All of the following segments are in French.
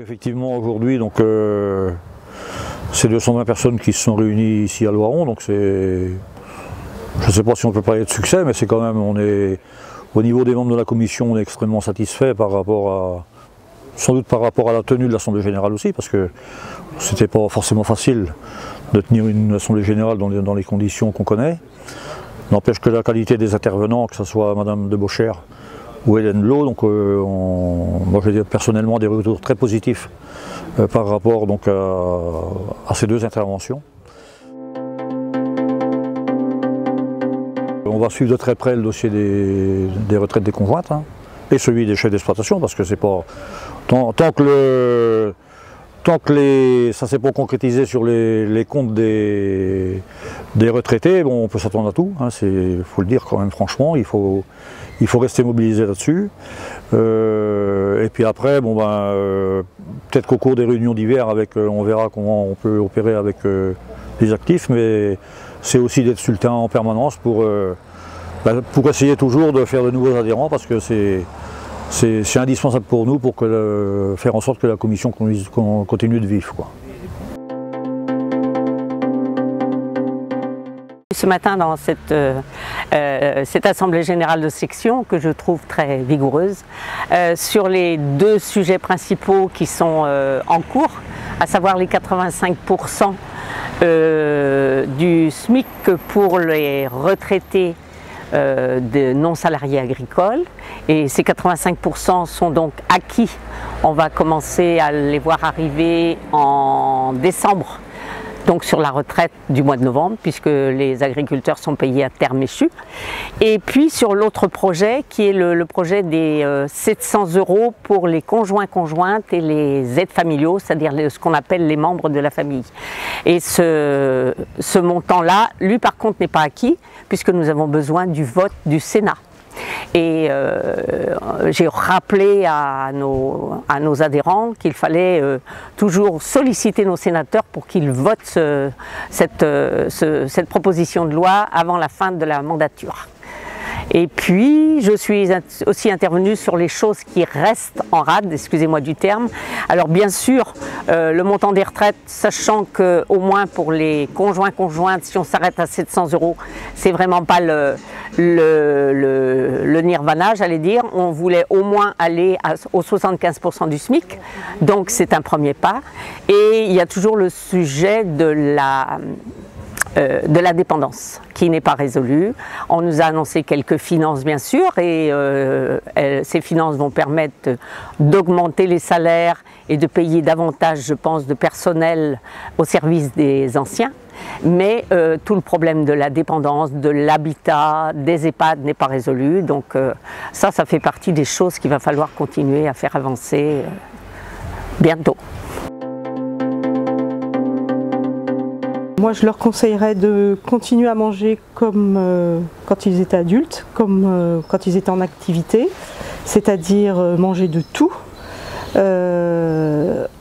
Effectivement, aujourd'hui, donc c'est 220 personnes qui se sont réunies ici à Loiron, donc c'est, je ne sais pas si on peut parler de succès, mais c'est quand même, on est au niveau des membres de la commission, on est extrêmement satisfait par rapport à, sans doute par rapport à la tenue de l'Assemblée Générale aussi, parce que c'était pas forcément facile de tenir une Assemblée Générale dans les conditions qu'on connaît. N'empêche que la qualité des intervenants, que ce soit Madame de Beauchère ou Hélène Lowe, donc moi je vais dire personnellement des retours très positifs par rapport donc, à ces deux interventions. On va suivre de très près le dossier des retraites des conjointes et celui des chefs d'exploitation, parce que c'est pas tant que ça ne s'est pas concrétisé sur les comptes des retraités, bon, on peut s'attendre à tout, il faut le dire quand même franchement, il faut rester mobilisé là-dessus. Et puis après, bon, peut-être qu'au cours des réunions d'hiver, on verra comment on peut opérer avec les actifs, mais c'est aussi d'être sur le terrain en permanence pour essayer toujours de faire de nouveaux adhérents, parce que c'est indispensable pour nous pour faire en sorte que la commission continue de vivre, quoi. Ce matin dans cette assemblée générale de section que je trouve très vigoureuse, sur les deux sujets principaux qui sont en cours, à savoir les 85% du SMIC pour les retraités de non-salariés agricoles, et ces 85% sont donc acquis. On va commencer à les voir arriver en décembre, donc sur la retraite du mois de novembre, puisque les agriculteurs sont payés à terme échu. Et puis sur l'autre projet, qui est le projet des 700 € pour les conjoints-conjointes et les aides familiaux, c'est-à-dire ce qu'on appelle les membres de la famille. Et ce montant-là, lui par contre, n'est pas acquis, puisque nous avons besoin du vote du Sénat. Et j'ai rappelé à nos adhérents qu'il fallait toujours solliciter nos sénateurs pour qu'ils votent cette proposition de loi avant la fin de la mandature. Et puis, je suis aussi intervenue sur les choses qui restent en rade, excusez-moi du terme. Alors bien sûr, le montant des retraites, sachant qu'au moins pour les conjoints-conjointes, si on s'arrête à 700 €, c'est vraiment pas le nirvana, j'allais dire. On voulait au moins aller aux 75% du SMIC, donc c'est un premier pas. Et il y a toujours le sujet de la dépendance qui n'est pas résolue. On nous a annoncé quelques finances bien sûr, et ces finances vont permettre d'augmenter les salaires et de payer davantage, je pense, de personnel au service des anciens. Mais tout le problème de la dépendance, de l'habitat, des EHPAD n'est pas résolu. Donc ça fait partie des choses qu'il va falloir continuer à faire avancer bientôt. Moi, je leur conseillerais de continuer à manger comme quand ils étaient adultes, comme quand ils étaient en activité, c'est-à-dire manger de tout,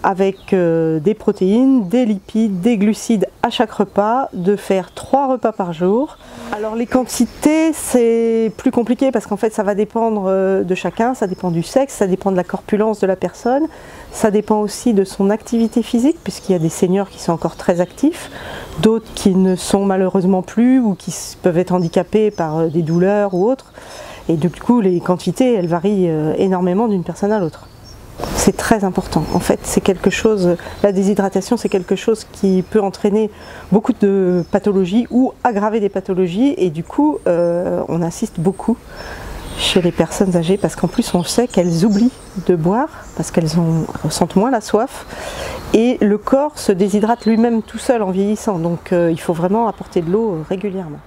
avec des protéines, des lipides, des glucides à chaque repas, de faire 3 repas par jour. Alors les quantités, c'est plus compliqué parce qu'en fait ça va dépendre de chacun, ça dépend du sexe, ça dépend de la corpulence de la personne, ça dépend aussi de son activité physique, puisqu'il y a des seniors qui sont encore très actifs, d'autres qui ne sont malheureusement plus ou qui peuvent être handicapés par des douleurs ou autres. Et du coup les quantités, elles varient énormément d'une personne à l'autre. C'est très important. En fait, c'est quelque chose, la déshydratation, c'est quelque chose qui peut entraîner beaucoup de pathologies ou aggraver des pathologies, et du coup, on insiste beaucoup chez les personnes âgées parce qu'en plus, on sait qu'elles oublient de boire parce qu'elles ressentent moins la soif, et le corps se déshydrate lui-même tout seul en vieillissant. Donc, il faut vraiment apporter de l'eau régulièrement.